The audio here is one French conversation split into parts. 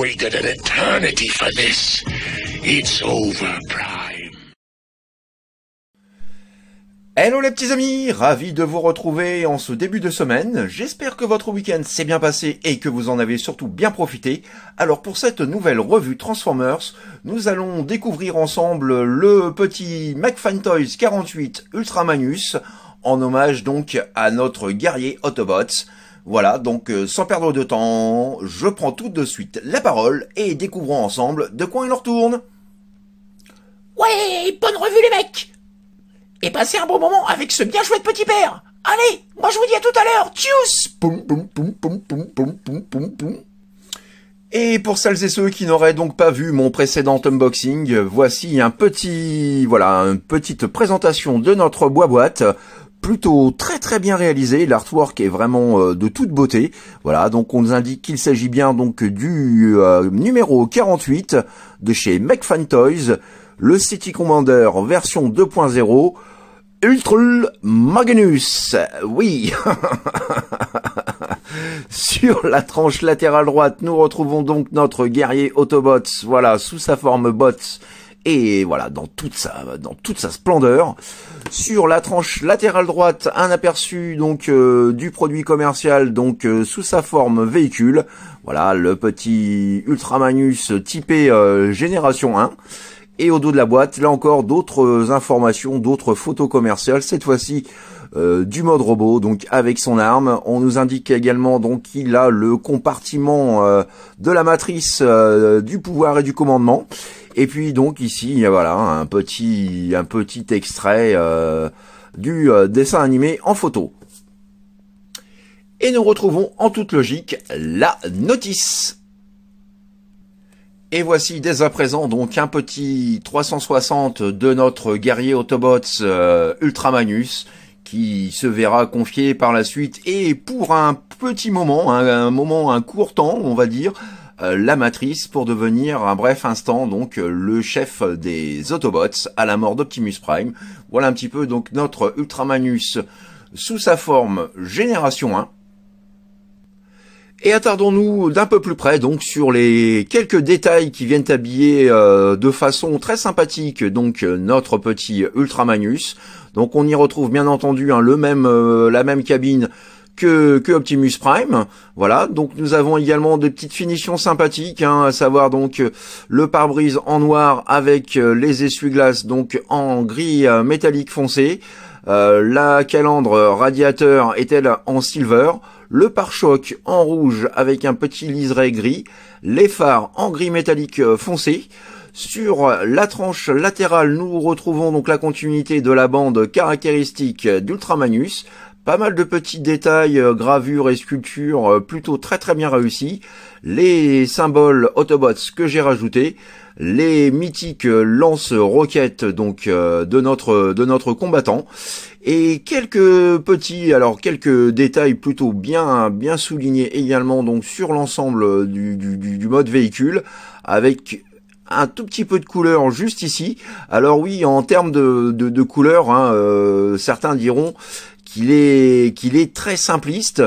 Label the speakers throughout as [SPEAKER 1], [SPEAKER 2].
[SPEAKER 1] waited an eternity for this. It's over, Prime.
[SPEAKER 2] Hello les petits amis, ravi de vous retrouver en ce début de semaine. J'espère que votre week-end s'est bien passé et que vous en avez surtout bien profité. Alors pour cette nouvelle revue Transformers, nous allons découvrir ensemble le petit McFantoys 48 Ultramanus, en hommage donc à notre guerrier Autobots. Voilà, donc sans perdre de temps, je prends tout de suite la parole et découvrons ensemble de quoi il en retourne.
[SPEAKER 3] Ouais, bonne revue les mecs. Et passez un bon moment avec ce bien chouette petit père. Allez, moi je vous dis à tout à l'heure. Tchuss.
[SPEAKER 2] Poum, poum, poum, poum, poum, poum, poum, poum, poum. Et pour celles et ceux qui n'auraient donc pas vu mon précédent unboxing, voici une petite présentation de notre boîte. Plutôt très bien réalisé, l'artwork est vraiment de toute beauté. Voilà, donc on nous indique qu'il s'agit bien donc du numéro 48 de chez McFantoys, le City Commander version 2.0 Ultra Magnus. Oui. Sur la tranche latérale droite, nous retrouvons donc notre guerrier Autobots, voilà, sous sa forme bots. Et voilà, dans toute sa splendeur. Sur la tranche latérale droite, un aperçu donc du produit commercial, donc sous sa forme véhicule. Voilà, le petit Ultramanus typé génération 1. Et au dos de la boîte, là encore, d'autres informations, d'autres photos commerciales, cette fois-ci du mode robot, donc avec son arme. On nous indique également donc qu'il a le compartiment de la matrice du pouvoir et du commandement. Et puis donc ici, voilà, un petit extrait du dessin animé en photo. Et nous retrouvons en toute logique la notice. Et voici dès à présent donc un petit 360 de notre guerrier Autobots Ultramanus, qui se verra confier par la suite et pour un petit moment, un court temps, on va dire, la matrice pour devenir un bref instant donc le chef des Autobots à la mort d'Optimus Prime. Voilà un petit peu donc notre Ultramanus sous sa forme génération 1. Et attardons-nous d'un peu plus près donc sur les quelques détails qui viennent habiller de façon très sympathique donc notre petit Ultramanus. Donc on y retrouve bien entendu la même cabine que Optimus Prime. Voilà, donc nous avons également des petites finitions sympathiques, à savoir donc le pare-brise en noir avec les essuie-glaces donc en gris métallique foncé. La calandre radiateur est-elle en silver, le pare-choc en rouge avec un petit liseré gris, les phares en gris métallique foncé. Sur la tranche latérale, nous retrouvons donc la continuité de la bande caractéristique d'Ultramanus. Pas mal de petits détails, gravures et sculptures plutôt très bien réussis. Les symboles Autobots que j'ai rajoutés. Les mythiques lance-roquettes donc de notre combattant. Et quelques détails plutôt bien soulignés également donc sur l'ensemble du mode véhicule, avec un tout petit peu de couleur juste ici. Alors oui, en termes de couleur, certains diront qu'il est très simpliste,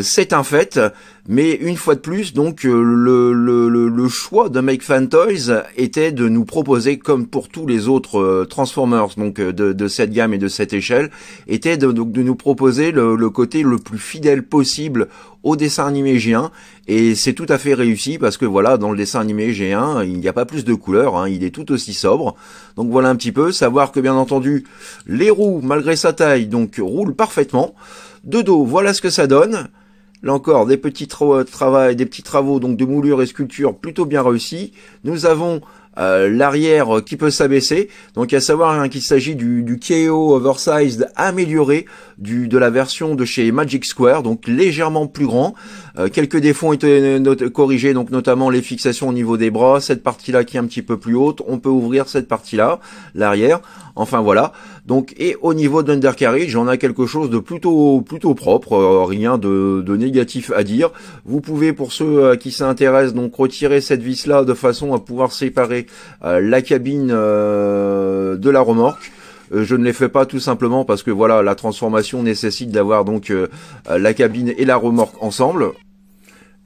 [SPEAKER 2] c'est un fait, mais une fois de plus, donc le choix de McFantoys était de nous proposer, comme pour tous les autres Transformers donc de cette gamme et de cette échelle, était de nous proposer le côté le plus fidèle possible au dessin animé G1, et c'est tout à fait réussi parce que voilà, dans le dessin animé G1, il n'y a pas plus de couleurs, il est tout aussi sobre. Donc voilà un petit peu, savoir que bien entendu, les roues, malgré sa taille, donc roulent parfaitement. De dos, voilà ce que ça donne. Là encore, des petits travaux donc de moulure et sculpture plutôt bien réussis. Nous avons l'arrière qui peut s'abaisser, donc à savoir qu'il s'agit du KO Oversized amélioré de la version de chez Magic Square, donc légèrement plus grand. Quelques défauts ont été corrigés, donc notamment les fixations au niveau des bras, cette partie-là qui est un petit peu plus haute, on peut ouvrir cette partie-là, l'arrière, enfin voilà. Donc, et au niveau de l'undercarriage, on a quelque chose de plutôt propre, rien de négatif à dire. Vous pouvez, pour ceux qui s'intéressent, donc retirer cette vis-là de façon à pouvoir séparer la cabine de la remorque. Je ne les fais pas tout simplement parce que voilà, la transformation nécessite d'avoir donc la cabine et la remorque ensemble.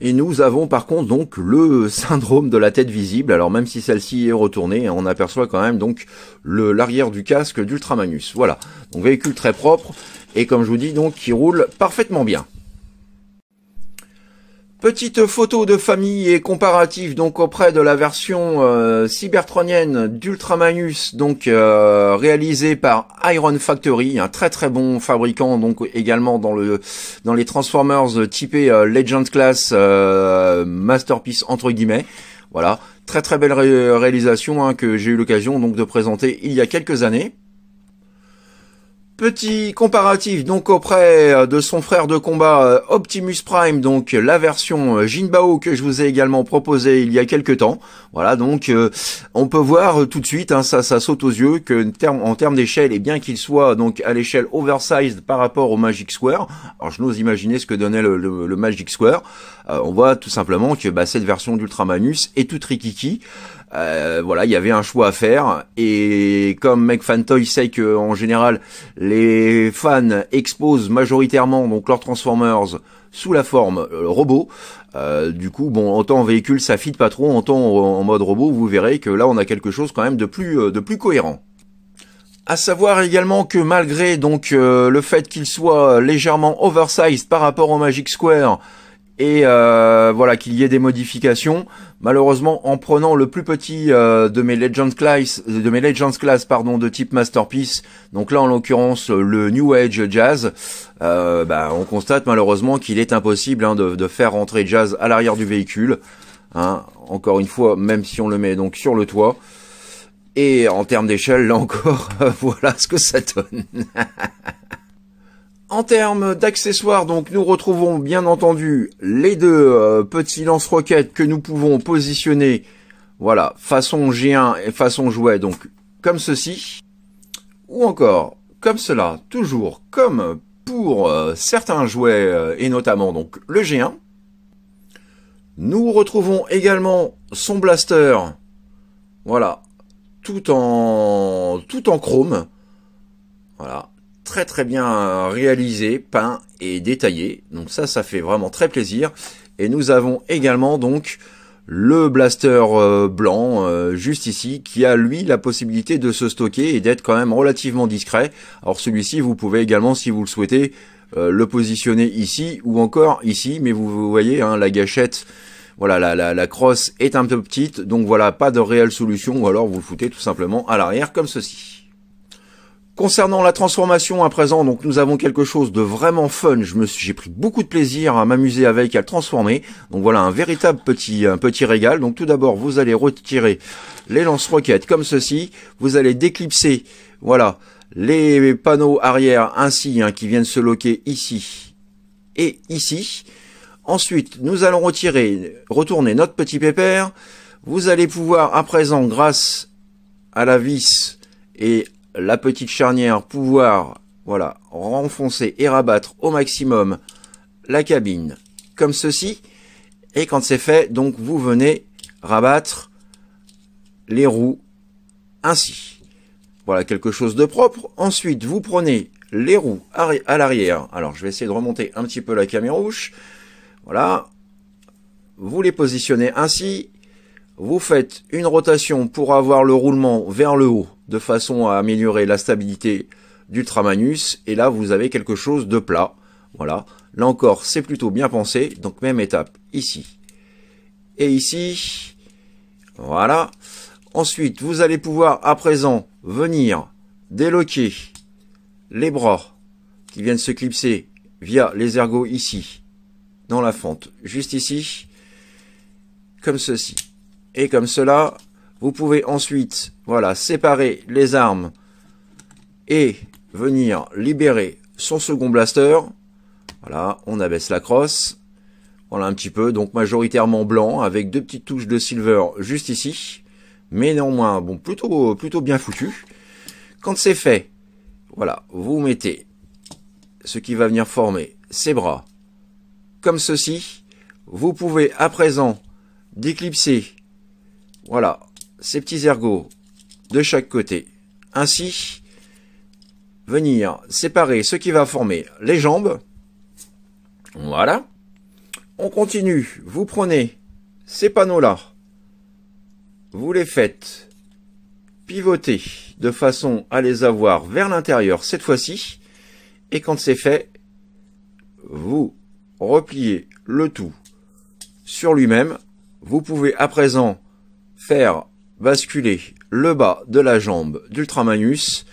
[SPEAKER 2] Et nous avons par contre donc le syndrome de la tête visible. Alors même si celle-ci est retournée, on aperçoit quand même donc l'arrière du casque d'Ultramanus. Voilà, donc véhicule très propre et comme je vous dis donc qui roule parfaitement bien. Petite photo de famille et comparatif donc auprès de la version cybertronienne d'Ultramanus, donc réalisée par Iron Factory, un très très bon fabricant donc également dans les Transformers typés Legend Class Masterpiece entre guillemets. Voilà, très très belle réalisation hein, que j'ai eu l'occasion donc de présenter il y a quelques années. Petit comparatif donc auprès de son frère de combat Optimus Prime, donc la version Jinbao que je vous ai également proposé il y a quelques temps. Voilà, donc on peut voir tout de suite, hein, ça saute aux yeux que en termes d'échelle, et bien qu'il soit donc à l'échelle oversized par rapport au Magic Square, alors je n'ose imaginer ce que donnait le Magic Square, on voit tout simplement que cette version d'Ultramanus est toute rikiki. Voilà, il y avait un choix à faire et comme Meg Fantoy sait que en général les fans exposent majoritairement donc leurs Transformers sous la forme robot, du coup bon autant en véhicule ça fit pas trop, autant en mode robot vous verrez que là on a quelque chose quand même de plus cohérent. À savoir également que malgré donc le fait qu'il soit légèrement oversized par rapport au Magic Square et voilà qu'il y ait des modifications, malheureusement en prenant le plus petit de mes Legends Class de type Masterpiece, donc là en l'occurrence le New Age Jazz, on constate malheureusement qu'il est impossible hein, de faire rentrer Jazz à l'arrière du véhicule, hein, encore une fois même si on le met donc sur le toit. Et en termes d'échelle, là encore, voilà ce que ça donne. En termes d'accessoires, donc nous retrouvons bien entendu les deux petits lance-roquettes que nous pouvons positionner, voilà, façon G1 et façon jouet, donc comme ceci, ou encore comme cela, toujours comme pour certains jouets et notamment donc le G1. Nous retrouvons également son blaster, voilà, tout en chrome, voilà. Très très bien réalisé, peint et détaillé. Donc ça fait vraiment très plaisir. Et nous avons également donc le blaster blanc juste ici qui a lui la possibilité de se stocker et d'être quand même relativement discret. Alors celui-ci vous pouvez également si vous le souhaitez le positionner ici ou encore ici. Mais vous voyez hein, la gâchette, voilà la crosse est un peu petite. Donc voilà, pas de réelle solution ou alors vous le foutez tout simplement à l'arrière comme ceci. Concernant la transformation à présent, donc nous avons quelque chose de vraiment fun. J'ai pris beaucoup de plaisir à m'amuser avec, à le transformer. Donc voilà un véritable petit régal. Donc tout d'abord, vous allez retirer les lance-roquettes comme ceci. Vous allez déclipser, voilà, les panneaux arrière ainsi hein, qui viennent se loquer ici et ici. Ensuite, nous allons retourner notre petit pépère. Vous allez pouvoir à présent, grâce à la vis et la petite charnière, pouvoir voilà renfoncer et rabattre au maximum la cabine comme ceci. Et quand c'est fait, donc vous venez rabattre les roues ainsi. Voilà quelque chose de propre. Ensuite, vous prenez les roues à l'arrière. Alors, je vais essayer de remonter un petit peu la camérouche. Voilà. Vous les positionnez ainsi. Vous faites une rotation pour avoir le roulement vers le haut de façon à améliorer la stabilité d'Ultramanus. Et là, vous avez quelque chose de plat. Voilà. Là encore, c'est plutôt bien pensé. Donc, même étape ici et ici. Voilà. Ensuite, vous allez pouvoir à présent venir déloquer les bras qui viennent se clipser via les ergots ici, dans la fente, juste ici, comme ceci. Et comme cela, vous pouvez ensuite, voilà, séparer les armes et venir libérer son second blaster. Voilà, on abaisse la crosse. Voilà un petit peu, donc majoritairement blanc, avec deux petites touches de silver juste ici. Mais néanmoins, bon, plutôt bien foutu. Quand c'est fait, voilà, vous mettez ce qui va venir former ses bras comme ceci. Vous pouvez à présent déclipser, voilà, ces petits ergots de chaque côté. Ainsi, venir séparer ce qui va former les jambes. Voilà. On continue. Vous prenez ces panneaux-là. Vous les faites pivoter de façon à les avoir vers l'intérieur cette fois-ci. Et quand c'est fait, vous repliez le tout sur lui-même. Vous pouvez à présent faire basculer le bas de la jambe d'Ultramanus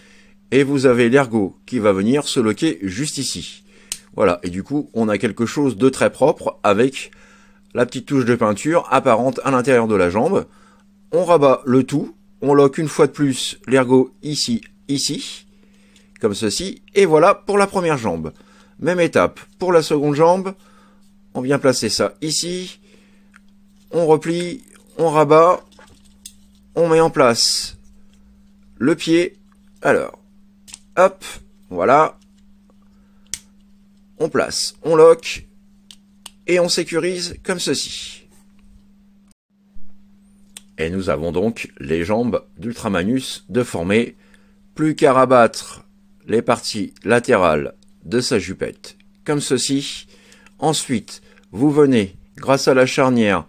[SPEAKER 2] et vous avez l'ergot qui va venir se loquer juste ici. Voilà, et du coup, on a quelque chose de très propre avec la petite touche de peinture apparente à l'intérieur de la jambe. On rabat le tout, on loque une fois de plus l'ergot ici, comme ceci, et voilà pour la première jambe. Même étape pour la seconde jambe, on vient placer ça ici, on replie, on rabat, on met en place le pied, alors, hop, voilà, on place, on lock, et on sécurise comme ceci. Et nous avons donc les jambes d'Ultramanus déformées, plus qu'à rabattre les parties latérales de sa jupette, comme ceci. Ensuite, vous venez, grâce à la charnière,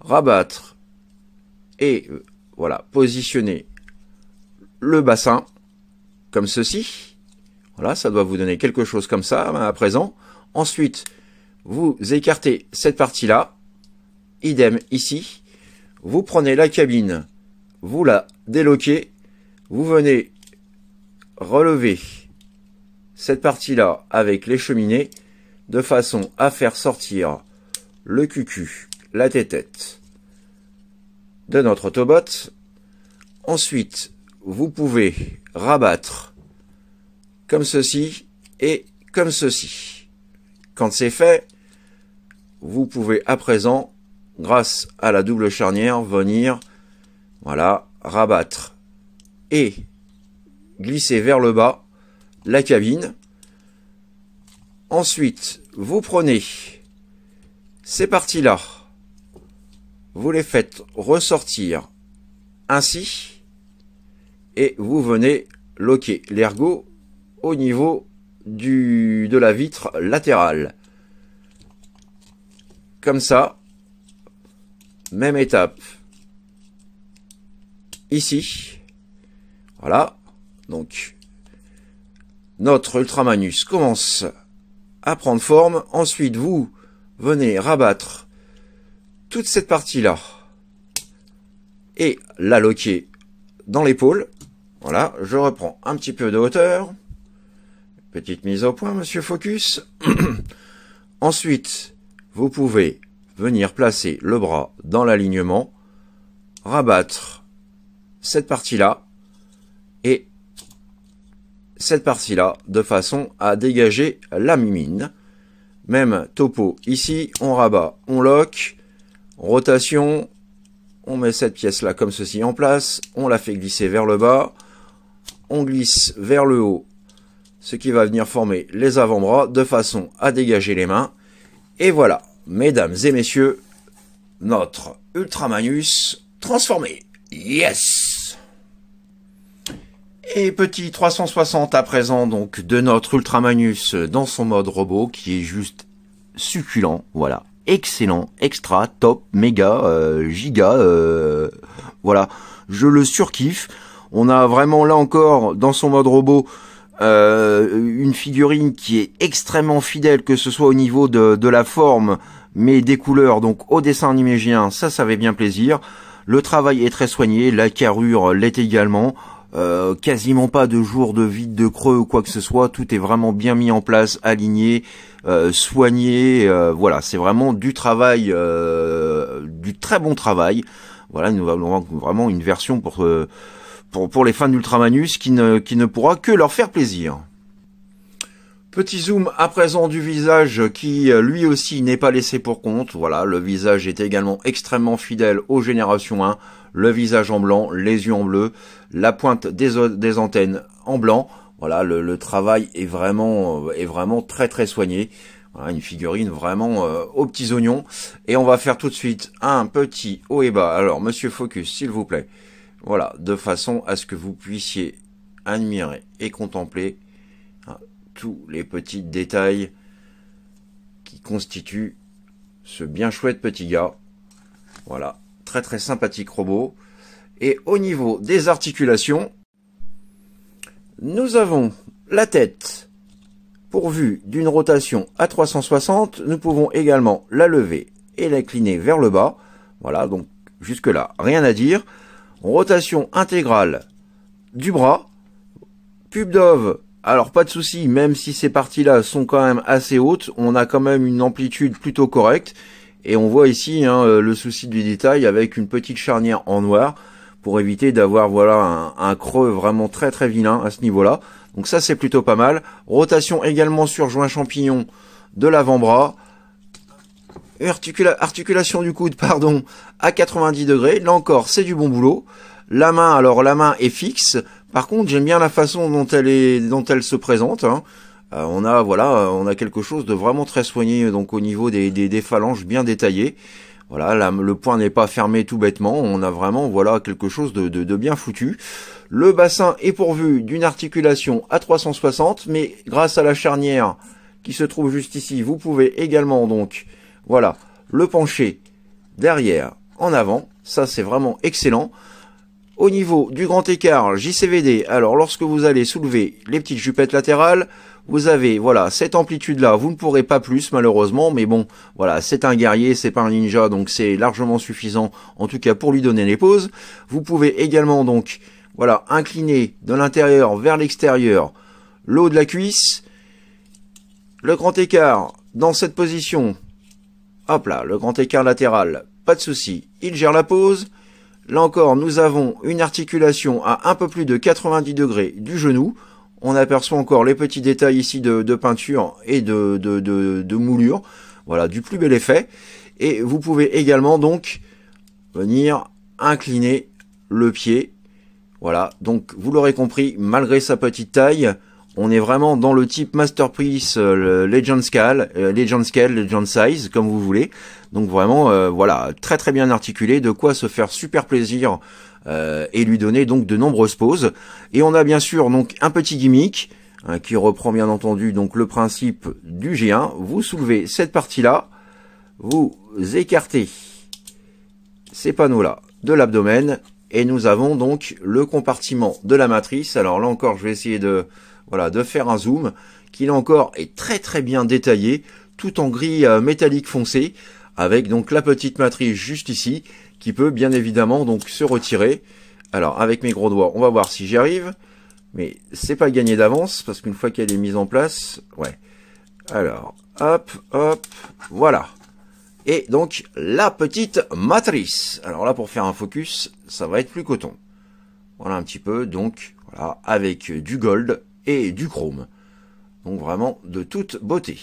[SPEAKER 2] rabattre et voilà, positionner le bassin, comme ceci. Voilà, ça doit vous donner quelque chose comme ça à présent. Ensuite, vous écartez cette partie-là, idem ici. Vous prenez la cabine, vous la déloquez, vous venez relever cette partie-là avec les cheminées de façon à faire sortir le cucu, la tête de notre Autobot. Ensuite, vous pouvez rabattre comme ceci et comme ceci. Quand c'est fait, vous pouvez à présent, grâce à la double charnière, venir, voilà, rabattre et glisser vers le bas la cabine. Ensuite, vous prenez ces parties-là, vous les faites ressortir ainsi et vous venez loquer l'ergot au niveau de la vitre latérale. Comme ça. Même étape ici. Voilà. Donc, notre Ultramanus commence à prendre forme. Ensuite, vous venez rabattre toute cette partie-là et la loquer dans l'épaule. Voilà, je reprends un petit peu de hauteur. Petite mise au point, monsieur Focus. Ensuite, vous pouvez venir placer le bras dans l'alignement, rabattre cette partie-là et cette partie-là de façon à dégager la mimine. Même topo ici, on rabat, on lock, rotation, on met cette pièce-là comme ceci en place, on la fait glisser vers le bas, on glisse vers le haut, ce qui va venir former les avant-bras de façon à dégager les mains. Et voilà, mesdames et messieurs, notre Ultramanus transformé. Yes! Et petit 360 à présent donc de notre Ultramanus dans son mode robot qui est juste succulent, voilà, excellent, extra, top, méga, giga, voilà, je le surkiffe. On a vraiment là encore dans son mode robot une figurine qui est extrêmement fidèle, que ce soit au niveau de la forme, mais des couleurs, donc au dessin animégien, ça fait bien plaisir. Le travail est très soigné, la carrure l'est également, quasiment pas de jour de vide, de creux ou quoi que ce soit, tout est vraiment bien mis en place, aligné, soigné, voilà, c'est vraiment du travail, du très bon travail. Voilà, nous avons vraiment une version pour les fans d'Ultramanus qui ne pourra que leur faire plaisir. Petit zoom à présent du visage qui lui aussi n'est pas laissé pour compte. Voilà, le visage est également extrêmement fidèle aux générations 1. Le visage en blanc, les yeux en bleu, la pointe des antennes en blanc. Voilà, le travail est vraiment très très soigné. Voilà, une figurine vraiment aux petits oignons. Et on va faire tout de suite un petit haut et bas. Alors, monsieur Focus, s'il vous plaît. Voilà, de façon à ce que vous puissiez admirer et contempler tous les petits détails qui constituent ce bien chouette petit gars. Voilà, très très sympathique robot. Et au niveau des articulations, nous avons la tête pourvue d'une rotation à 360. Nous pouvons également la lever et l'incliner vers le bas. Voilà, donc jusque là, rien à dire. Rotation intégrale du bras. Pub d'ove, alors pas de souci, même si ces parties-là sont quand même assez hautes, on a quand même une amplitude plutôt correcte. Et on voit ici le souci du détail avec une petite charnière en noir pour éviter d'avoir voilà un creux vraiment très très vilain à ce niveau-là. Donc ça c'est plutôt pas mal. Rotation également sur joint champignon de l'avant-bras. Articulation du coude, pardon, à 90 degrés. Là encore, c'est du bon boulot. La main, alors la main est fixe. Par contre, j'aime bien la façon dont elle se présente. On a quelque chose de vraiment très soigné, donc au niveau des phalanges bien détaillées. Voilà, le point n'est pas fermé tout bêtement. On a vraiment voilà quelque chose de bien foutu. Le bassin est pourvu d'une articulation à 360, mais grâce à la charnière qui se trouve juste ici, vous pouvez également donc voilà le pencher derrière, en avant. Ça c'est vraiment excellent. Au niveau du grand écart JCVD, alors lorsque vous allez soulever les petites jupettes latérales, vous avez voilà cette amplitude là, vous ne pourrez pas plus malheureusement, mais bon voilà, c'est un guerrier, c'est pas un ninja, donc c'est largement suffisant en tout cas pour lui donner les poses. Vous pouvez également donc voilà incliner de l'intérieur vers l'extérieur le haut de la cuisse, le grand écart dans cette position, hop là, le grand écart latéral, pas de souci, il gère la pose. Là encore, nous avons une articulation à un peu plus de 90 degrés du genou. On aperçoit encore les petits détails ici de peinture et de moulure. Voilà, du plus bel effet. Et vous pouvez également donc venir incliner le pied. Voilà, donc vous l'aurez compris, malgré sa petite taille, on est vraiment dans le type Masterpiece, Legend Scale, Legend Size, comme vous voulez. Donc vraiment, voilà, très très bien articulé, de quoi se faire super plaisir et lui donner donc de nombreuses poses. Et on a bien sûr donc un petit gimmick qui reprend bien entendu donc le principe du G1. Vous soulevez cette partie-là, vous écartez ces panneaux-là de l'abdomen et nous avons donc le compartiment de la matrice. Alors là encore, je vais essayer de faire un zoom qui là encore est très très bien détaillé, tout en gris métallique foncé, avec donc la petite matrice juste ici, qui peut bien évidemment donc se retirer. Alors avec mes gros doigts, on va voir si j'y arrive, mais c'est pas gagné d'avance, parce qu'une fois qu'elle est mise en place, ouais. Alors, hop, hop, voilà. Et donc, la petite matrice. Alors là, pour faire un focus, ça va être plus coton. Voilà un petit peu, donc, voilà, avec du gold et du chrome. Donc vraiment de toute beauté.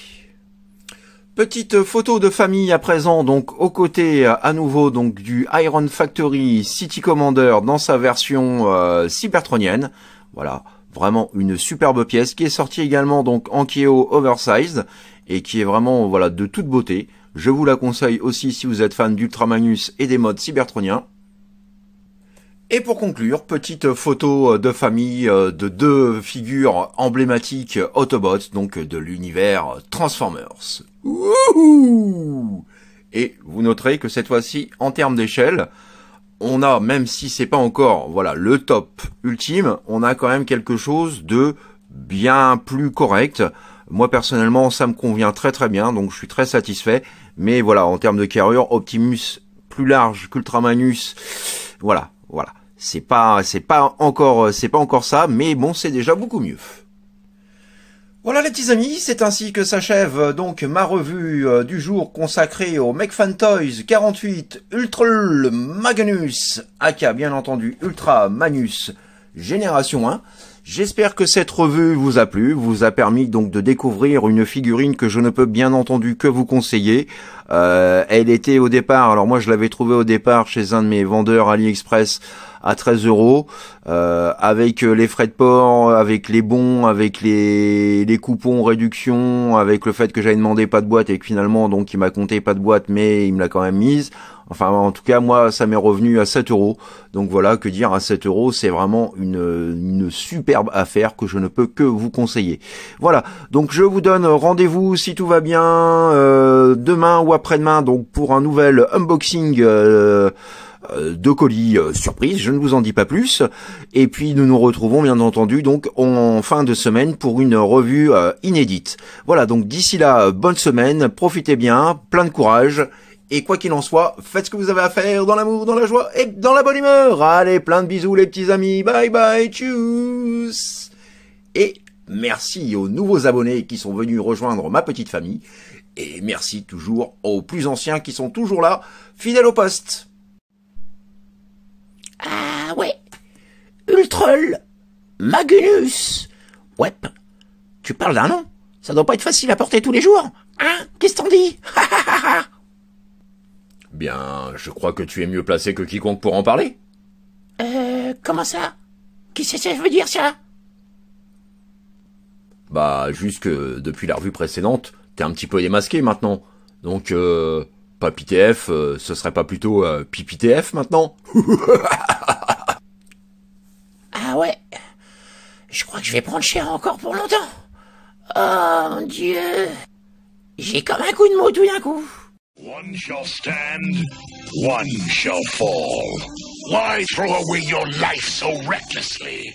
[SPEAKER 2] Petite photo de famille à présent, donc aux côtés à nouveau donc du Iron Factory City Commander dans sa version cybertronienne. Voilà, vraiment une superbe pièce qui est sortie également donc en Keo Oversized et qui est vraiment voilà de toute beauté. Je vous la conseille aussi si vous êtes fan d'Ultra Magnus et des modes cybertroniens. Et pour conclure, petite photo de famille de deux figures emblématiques Autobots, donc de l'univers Transformers. Wouhou! Et vous noterez que cette fois-ci, en termes d'échelle, on a, même si c'est pas encore voilà le top ultime, on a quand même quelque chose de bien plus correct. Moi personnellement, ça me convient très très bien, donc je suis très satisfait. Mais voilà, en termes de carrure, Optimus plus large qu'Ultra Magnus, voilà. C'est pas encore ça, mais bon, c'est déjà beaucoup mieux. Voilà les petits amis, c'est ainsi que s'achève donc ma revue du jour consacrée au MechFan Toys 48 Ultra Magnus, aka bien entendu Ultra Magnus Génération 1. J'espère que cette revue vous a plu, vous a permis donc de découvrir une figurine que je ne peux bien entendu que vous conseiller. Elle était au départ, alors moi je l'avais trouvée au départ chez un de mes vendeurs AliExpress à 13 €, avec les frais de port, avec les bons, avec les coupons réduction, avec le fait que j'avais demandé pas de boîte et que finalement donc il m'a compté pas de boîte mais il me l'a quand même mise. Enfin, en tout cas, moi, ça m'est revenu à 7 €. Donc voilà, que dire, à 7 €, c'est vraiment une superbe affaire que je ne peux que vous conseiller. Voilà, donc je vous donne rendez-vous, si tout va bien, demain ou après-demain, donc pour un nouvel unboxing de colis surprise, je ne vous en dis pas plus. Et puis nous nous retrouvons bien entendu donc en fin de semaine pour une revue inédite. Voilà, donc d'ici là, bonne semaine, profitez bien, plein de courage. Et quoi qu'il en soit, faites ce que vous avez à faire dans l'amour, dans la joie et dans la bonne humeur. Allez, plein de bisous les petits amis. Bye bye, tchuss. Et merci aux nouveaux abonnés qui sont venus rejoindre ma petite famille. Et merci toujours aux plus anciens qui sont toujours là, fidèles au poste.
[SPEAKER 3] Ah ouais. Ultrol. Magnus. Ouais. Tu parles d'un nom. Ça doit pas être facile à porter tous les jours. Hein? Qu'est-ce que t'en dis?
[SPEAKER 2] Bien, je crois que tu es mieux placé que quiconque pour en parler.
[SPEAKER 3] Comment ça? Qu'est-ce que ça veut dire, ça?
[SPEAKER 2] Bah, juste que depuis la revue précédente, t'es un petit peu démasqué maintenant. Donc, Papy TF, ce serait pas plutôt Pipi TF maintenant?
[SPEAKER 3] Ah ouais. Je crois que je vais prendre cher encore pour longtemps. Oh mon Dieu. J'ai comme un coup de mot tout d'un coup.
[SPEAKER 1] One shall stand, one shall fall. Why throw away your life so recklessly?